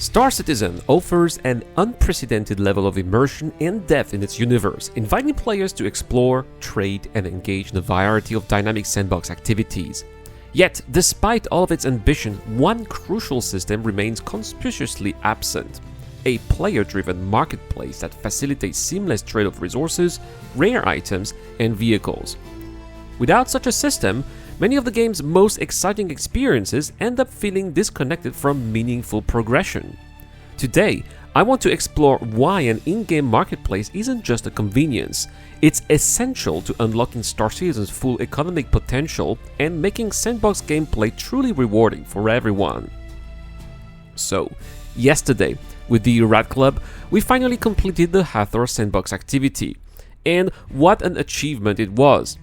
Star Citizen offers an unprecedented level of immersion and depth in its universe, inviting players to explore, trade, and engage in a variety of dynamic sandbox activities. Yet, despite all of its ambition, one crucial system remains conspicuously absent: a player-driven marketplace that facilitates seamless trade of resources, rare items, and vehicles. Without such a system, many of the game's most exciting experiences end up feeling disconnected from meaningful progression. Today, I want to explore why an in-game marketplace isn't just a convenience. It's essential to unlocking Star Citizen's full economic potential and making sandbox gameplay truly rewarding for everyone. So, yesterday, with the Rat Club, we finally completed the Hathor sandbox activity. And what an achievement it was!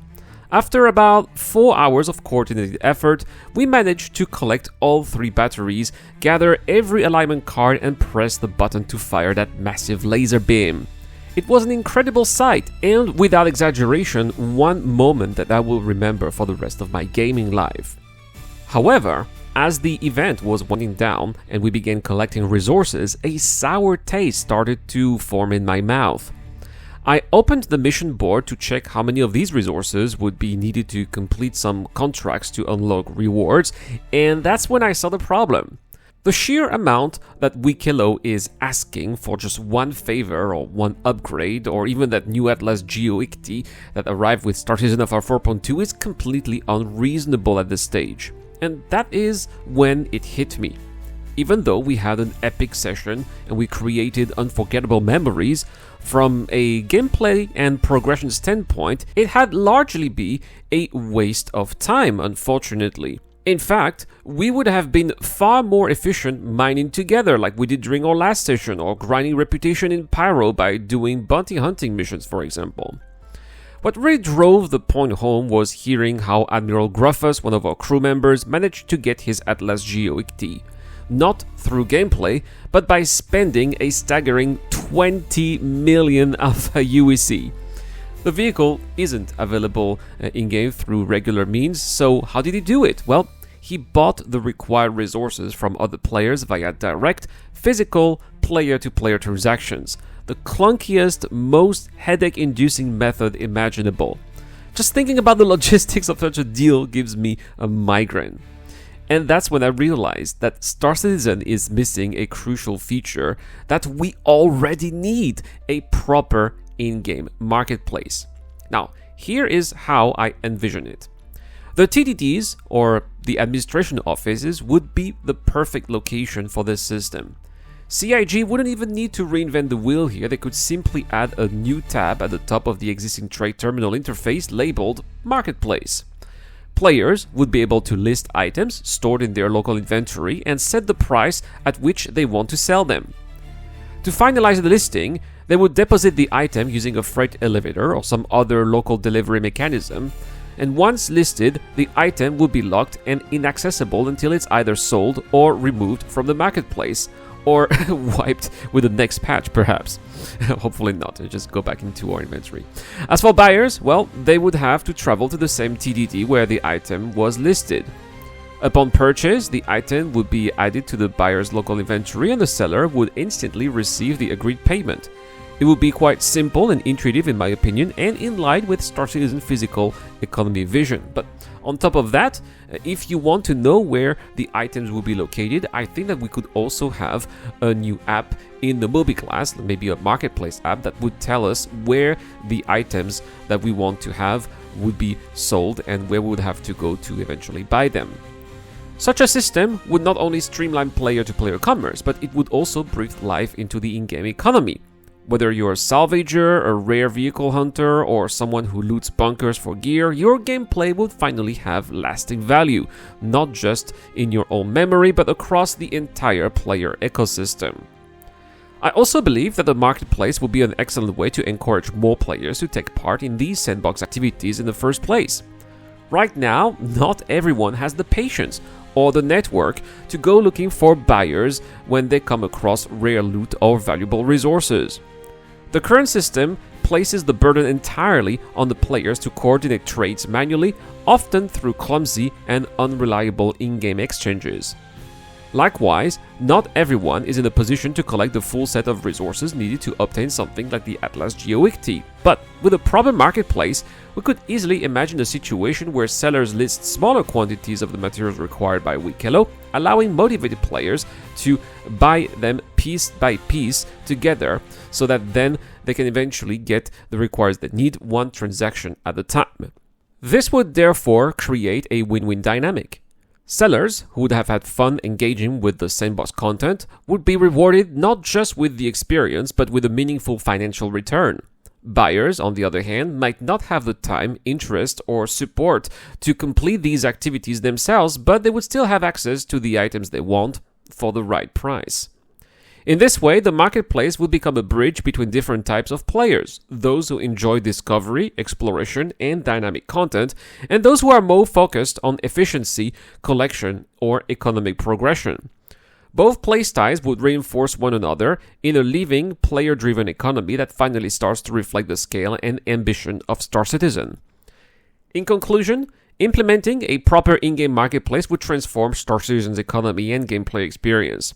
After about 4 hours of coordinated effort, we managed to collect all 3 batteries, gather every alignment card, and press the button to fire that massive laser beam. It was an incredible sight, and without exaggeration, one moment that I will remember for the rest of my gaming life. However, as the event was winding down and we began collecting resources, a sour taste started to form in my mouth. I opened the mission board to check how many of these resources would be needed to complete some contracts to unlock rewards, and that's when I saw the problem. The sheer amount that Wikilo is asking for just one favor or one upgrade, or even that new Atlas Geo Icti that arrived with Star Citizen FR 4.2 is completely unreasonable at this stage. And that is when it hit me. Even though we had an epic session and we created unforgettable memories, from a gameplay and progression standpoint, it had largely been a waste of time, unfortunately. In fact, we would have been far more efficient mining together like we did during our last session, or grinding reputation in Pyro by doing bounty hunting missions, for example. What really drove the point home was hearing how Admiral Gruffus, one of our crew members, managed to get his Atlas Geo Icti. Not through gameplay, but by spending a staggering 20 million Alpha UEC. The vehicle isn't available in-game through regular means, so how did he do it? Well, he bought the required resources from other players via direct, physical, player-to-player transactions. The clunkiest, most headache-inducing method imaginable. Just thinking about the logistics of such a deal gives me a migraine. And that's when I realized that Star Citizen is missing a crucial feature that we already need: a proper in-game marketplace. Now, here is how I envision it. The TDDs, or the administration offices, would be the perfect location for this system. CIG wouldn't even need to reinvent the wheel here. They could simply add a new tab at the top of the existing trade terminal interface labeled Marketplace. Players would be able to list items stored in their local inventory and set the price at which they want to sell them. To finalize the listing, they would deposit the item using a freight elevator or some other local delivery mechanism, and once listed, the item would be locked and inaccessible until it's either sold or removed from the marketplace, or wiped with the next patch, perhaps. Hopefully not, just go back into our inventory. As for buyers, well, they would have to travel to the same TDD where the item was listed. Upon purchase, the item would be added to the buyer's local inventory and the seller would instantly receive the agreed payment. It would be quite simple and intuitive in my opinion, and in line with Star Citizen physical economy vision. But on top of that, if you want to know where the items will be located, I think that we could also have a new app in the Moby class, maybe a marketplace app that would tell us where the items that we want to have would be sold and where we would have to go to eventually buy them. Such a system would not only streamline player-to-player commerce, but it would also breathe life into the in-game economy. Whether you're a salvager, a rare vehicle hunter, or someone who loots bunkers for gear, your gameplay would finally have lasting value, not just in your own memory, but across the entire player ecosystem. I also believe that the marketplace will be an excellent way to encourage more players to take part in these sandbox activities in the first place. Right now, not everyone has the patience or the network to go looking for buyers when they come across rare loot or valuable resources. The current system places the burden entirely on the players to coordinate trades manually, often through clumsy and unreliable in-game exchanges. Likewise, not everyone is in a position to collect the full set of resources needed to obtain something like the Atlas GeoICT. But with a proper marketplace, we could easily imagine a situation where sellers list smaller quantities of the materials required by Wikelo, allowing motivated players to buy them piece by piece together, so that then they can eventually get the requires that need one transaction at a time. This would therefore create a win-win dynamic. Sellers, who would have had fun engaging with the sandbox content, would be rewarded not just with the experience, but with a meaningful financial return. Buyers, on the other hand, might not have the time, interest, or support to complete these activities themselves, but they would still have access to the items they want for the right price. In this way, the marketplace would become a bridge between different types of players, those who enjoy discovery, exploration, and dynamic content, and those who are more focused on efficiency, collection, or economic progression. Both playstyles would reinforce one another in a living, player-driven economy that finally starts to reflect the scale and ambition of Star Citizen. In conclusion, implementing a proper in-game marketplace would transform Star Citizen's economy and gameplay experience.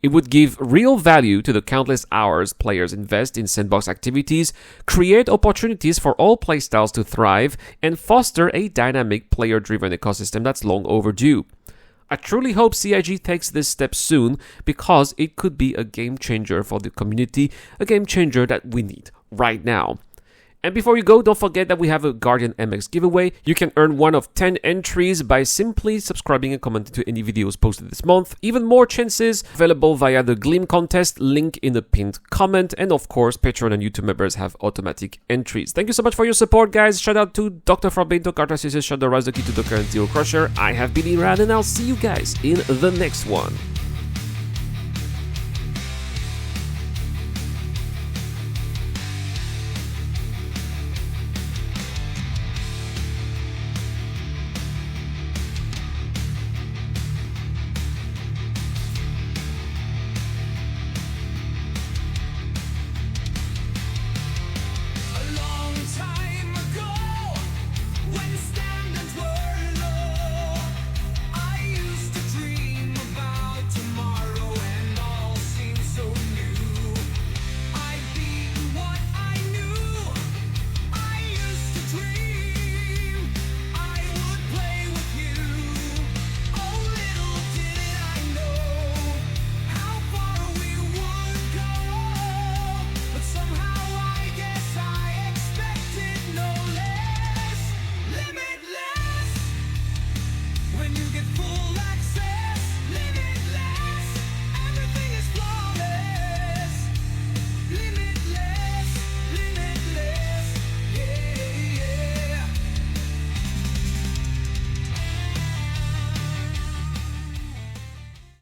It would give real value to the countless hours players invest in sandbox activities, create opportunities for all playstyles to thrive, and foster a dynamic player-driven ecosystem that's long overdue. I truly hope CIG takes this step soon, because it could be a game changer for the community, a game changer that we need right now. And before you go, don't forget that we have a Guardian MX giveaway. You can earn one of 10 entries by simply subscribing and commenting to any videos posted this month. Even more chances available via the Gleam contest, link in the pinned comment. And of course, Patreon and YouTube members have automatic entries. Thank you so much for your support, guys. Shout out to Dr. Frabento, Cartasius, Shadow Rise, the Key to Docker, and Zero Crusher. I have been Iran, and I'll see you guys in the next one.